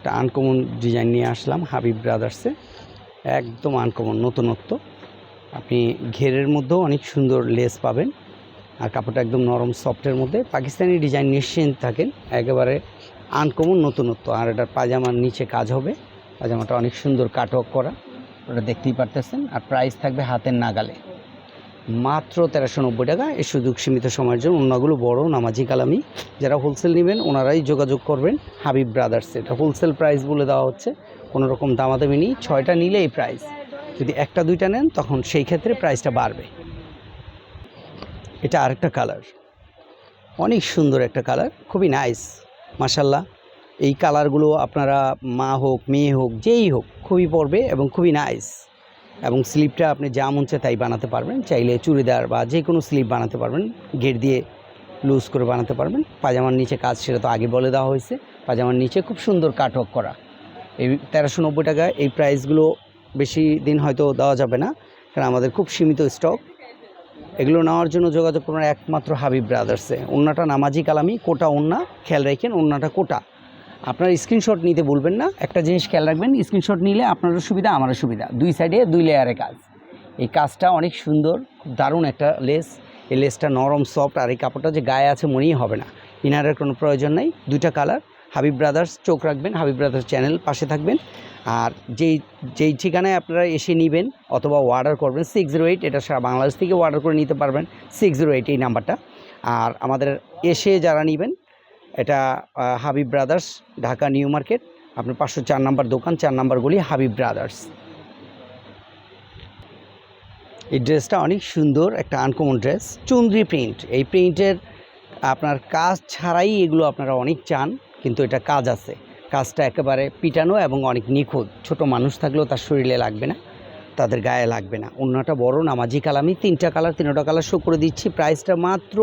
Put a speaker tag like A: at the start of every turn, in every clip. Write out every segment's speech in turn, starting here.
A: একটা uncommon design নিয়ে আসলাম হাবিব ব্রাদার্সে। একদম আনকমন নতুনত্ব। আপনি ঘেরের মধ্যেও অনেক সুন্দর লেস পাবেন, আর কাপড়টা একদম নরম সফটের মধ্যে। পাকিস্তানি ডিজাইন নিশ্চিন্ত থাকেন, একেবারে আনকমন নতুনত্ব। আর এটার পাজামার নিচে কাজ হবে, পাজামাটা অনেক সুন্দর কাটওয়ার্ক করা, ওটা দেখতেই পারতেছেন। আর প্রাইস থাকবে হাতের নাগালে, মাত্র 1390 টাকা। এই সুযোগ সীমিত সময়ের জন্য। অন্যগুলো বড় নামাজি কালামি, যারা হোলসেল নেবেন ওনারাই যোগাযোগ করবেন হাবিব ব্রাদার্সে। এটা হোলসেল প্রাইস বলে দেওয়া হচ্ছে, কোনো রকম দামাদামি নেই। 6টা নিলে এই প্রাইস, যদি 1টা 2টা নেন তখন সেই ক্ষেত্রে প্রাইসটা বাড়বে। এটা আরেকটা কালার, অনেক সুন্দর একটা কালার, খুবই নাইস মাশাল্লাহ। এই কালারগুলো আপনারা মা হোক মেয়ে হোক যেই হোক খুবই পরবে এবং খুবই নাইস। এবং স্লিপটা আপনি যা মন চায় তাই বানাতে পারবেন, চাইলে চুড়িদার বা যে কোনো স্লিপ বানাতে পারবেন, ঘের দিয়ে লুজ করে বানাতে পারবেন। পাজামার নিচে কাজ, সেটা তো আগে বলে দেওয়া হয়েছে। পাজামার নিচে খুব সুন্দর কাটওয়ার্ক করা। এই 1390 টাকা। এই প্রাইসগুলো বেশি দিন হয়তো দেওয়া যাবে না, কারণ আমাদের খুব সীমিত স্টক। এগুলো নেওয়ার জন্য যোগাযোগ করবেন একমাত্র হাবিব ব্রাদার্সে। ওন্নাটা নামাজি কালামি, কোটা ওন্না, খেয়াল রাখেন ওন্নাটা কোটা। আপনার স্ক্রিনশট নিতে বলবেন না, একটা জিনিস খেয়াল রাখবেন, স্ক্রিনশট নিলে আপনারও সুবিধা আমারও সুবিধা। দুই সাইডে 2 লেয়ারে কাজ। এই কাজটা অনেক সুন্দর, খুব দারুণ একটা লেস। এই লেসটা নরম সফট, আর এই কাপড়টা যে গায়ে আছে মনেই হবে না। ইনারের কোনো প্রয়োজন নেই। 2টা কালার। হাবিব ব্রাদার্স, চোখ রাখবেন হাবিব ব্রাদার্স চ্যানেল পাশে থাকবেন। আর যেই ঠিকানায় আপনারা এসে নেবেন অথবা অর্ডার করবেন 608, এটা সারা বাংলাদেশ থেকে অর্ডার করে নিতে পারবেন 608 এই নাম্বারটা। আর আমাদের এসে যারা নেবেন, এটা Habib Brothers, Dhaka New market, আপনার 504 নাম্বার দোকান, 4 নাম্বার গলি, হাবিব ব্রাদার্স। এই ড্রেসটা অনেক সুন্দর, একটা আনকমন ড্রেস, চুনরি প্রিন্ট। এই প্রিন্টের আপনার কাজ ছাড়াই এগুলো আপনারা অনেক চান, কিন্তু এটা কাজ আছে। কাজটা একেবারে পিটানো এবং অনেক নিখুঁত। ছোট মানুষ থাকলেও তার শরীরে লাগবে না, তাদের গায়ে লাগবে না। অন্যটা বড় নামাজি কালামি, 3টা কালার, 3টা কালার শো করে দিচ্ছি। প্রাইসটা মাত্র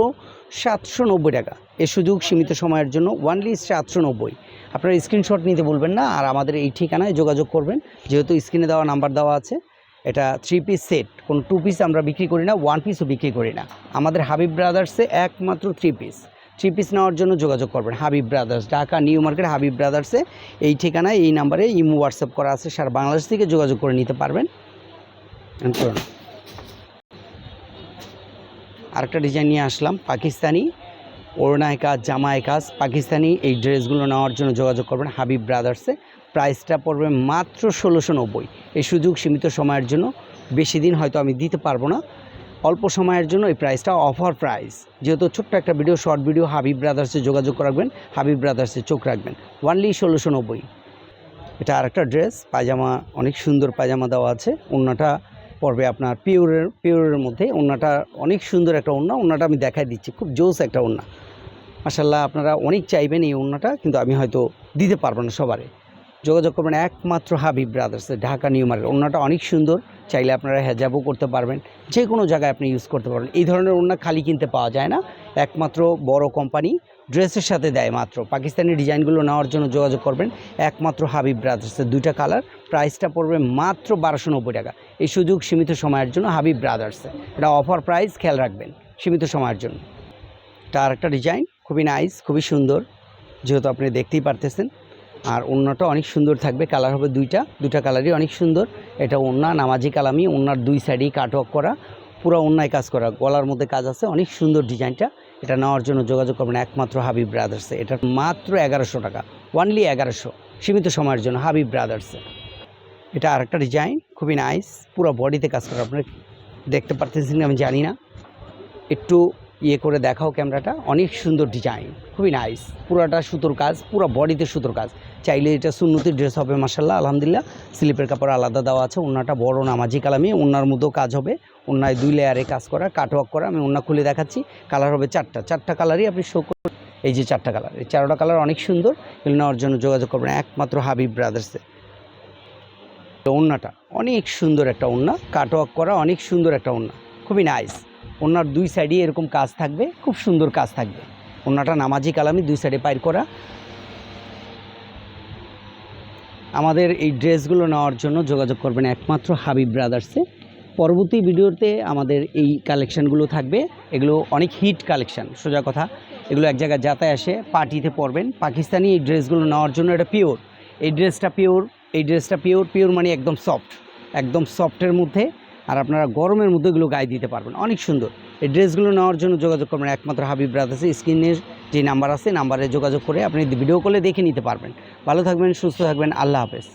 A: 790 টাকা। এই সুযোগ সীমিত সময়ের জন্য, ওয়ানলি 790। আপনারা স্ক্রিনশট নিতে বলবেন না, আর আমাদের এই ঠিকানায় যোগাযোগ করবেন। যেহেতু স্ক্রিনে দেওয়া নাম্বার দেওয়া আছে। এটা 3 পিস সেট, কোনো 2 পিস আমরা বিক্রি করি না, 1 পিসও বিক্রি করি না। আমাদের হাবিব ব্রাদার্সে একমাত্র 3 পিস। 3 পিস নেওয়ার জন্য যোগাযোগ করবেন Habib Brothers, Dhaka New Market, Habib ব্রাদার্সে। এই ঠিকানায় এই নাম্বারে ইমো হোয়াটসঅ্যাপ করা আছে, সারা বাংলাদেশ থেকে যোগাযোগ করে নিতে পারবেন। আরেকটা ডিজাইন নিয়ে আসলাম, পাকিস্তানি ওড়নায় কাজ, জামায় কাজ, পাকিস্তানি। এই ড্রেসগুলো নেওয়ার জন্য যোগাযোগ করবেন হাবিব ব্রাদার্সে। প্রাইসটা পড়বে মাত্র 1690। এই সুযোগ সীমিত সময়ের জন্য, বেশি দিন হয়তো আমি দিতে পারবো না, অল্প সময়ের জন্য এই প্রাইসটা অফার প্রাইস। যেহেতু ছোট্ট একটা ভিডিও, শর্ট ভিডিও, হাবিব ব্রাদার্সে যোগাযোগ রাখবেন, হাবিব ব্রাদার্সে চোখ রাখবেন, ওয়ানলি 1690। এটা আরেকটা ড্রেস, পায়জামা, অনেক সুন্দর পায়জামা দেওয়া আছে। ওড়নাটা পড়বে আপনার পিওরের মধ্যে। ওড়নাটা অনেক সুন্দর একটা ওড়না, ওড়নাটা আমি দেখাই দিচ্ছি, খুব জোস একটা ওড়না মাশাল্লাহ। আপনারা অনেক চাইবেন এই ওড়নাটা, কিন্তু আমি হয়তো দিতে পারবো না সবারে। যোগাযোগ করবেন একমাত্র হাবিব ব্রাদার্সে, ঢাকা নিউ মার্কেট। ওড়নাটা অনেক সুন্দর, চাইলে আপনারা হেজাবও করতে পারবেন, যে কোনো জায়গায় আপনি ইউজ করতে পারবেন। এই ধরনের ওড়না খালি কিনতে পাওয়া যায় না, একমাত্র বড় কোম্পানি ড্রেসের সাথে দেয় মাত্র। পাকিস্তানি ডিজাইনগুলো নেওয়ার জন্য যোগাযোগ করবেন একমাত্র হাবিব ব্রাদার্সে। 2টা কালার, প্রাইসটা পড়বে মাত্র 1290 টাকা। এই সুযোগ সীমিত সময়ের জন্য হাবিব ব্রাদার্সে, এটা অফার প্রাইস, খেয়াল রাখবেন, সীমিত সময়ের জন্য। এটা আরেকটা ডিজাইন, খুবই নাইস, খুবই সুন্দর, যেহেতু আপনি দেখতেই পারতেছেন। আর ওড়নাটা অনেক সুন্দর থাকবে, কালার হবে 2টা কালারই অনেক সুন্দর। এটা ওড়না নামাজি কালামি, ওড়নার 2 সাইডেই কাটওয়ার্ক করা, পুরো ওড়নায় কাজ করা, গলার মধ্যে কাজ আছে, অনেক সুন্দর ডিজাইনটা। এটা নেওয়ার জন্য যোগাযোগ করবেন একমাত্র হাবিব ব্রাদার্সে। এটা মাত্র 1100 টাকা, ওয়ানলি 1100, সীমিত সময়ের জন্য হাবিব ব্রাদার্সে। এটা আরেকটা ডিজাইন, খুবই নাইস, পুরো বডিতে কাজ করা। আপনি দেখতে পারতেছেন আমি জানি না, একটু ইয়ে করে দেখাও ক্যামেরাটা। অনেক সুন্দর ডিজাইন, খুবই নাইস, পুরোটা সুতোর কাজ, পুরো বডিতে সুতোর কাজ। চাইলে এটা সুন্নতির ড্রেস হবে মাশাল্লাহ, আলহামদুলিল্লাহ। স্লিপের কাপড় আলাদা দেওয়া আছে। ওড়নাটা বড় নামাজি কালামি, ওড়নার মধ্যেও কাজ হবে, ওড়নায় 2 লেয়ারে কাজ করা, কাটওয়ার্ক করা। আমি ওড়না খুলে দেখাচ্ছি। কালার হবে 4টা কালারই আপনি শো করুন। এই যে 4টা কালার, এই 4টা কালার অনেক সুন্দর। এগুলো নেওয়ার জন্য যোগাযোগ করবেন একমাত্র হাবিব ব্রাদার্সে। ওড়নাটা অনেক সুন্দর একটা ওড়না, কাটওয়ার্ক করা, অনেক সুন্দর একটা ওড়না, খুবই নাইস। ওড়নার 2 সাইডে এরকম কাজ থাকবে, খুব সুন্দর কাজ থাকবে। ওড়নাটা নামাজি কালামি, 2 সাইডে পাইর করা। আমাদের এই ড্রেসগুলো নেওয়ার জন্য যোগাযোগ করবেন একমাত্র হাবিব ব্রাদার্সে। পরবর্তী ভিডিওতে আমাদের এই কালেকশানগুলো থাকবে, এগুলো অনেক হিট কালেকশান, সোজা কথা। এগুলো এক জায়গায় যাতায়াত আসে, পার্টিতে পরবেন। পাকিস্তানি এই ড্রেসগুলো নেওয়ার জন্য, এটা পিওর, এই ড্রেসটা পিওর মানে একদম সফটের মধ্যে, আর আপনারা গরমের মধ্যে এগুলো গায়ে দিতে পারবেন, অনেক সুন্দর। এই ড্রেসগুলো নেওয়ার জন্য যোগাযোগ করবেন একমাত্র হাবিব ব্রাদার্সে। স্ক্রিনের যে নাম্বার আছে নাম্বারে যোগাযোগ করে আপনি ভিডিও কলে দেখে নিতে পারবেন। ভালো থাকবেন, সুস্থ থাকবেন, আল্লাহ হাফেজ।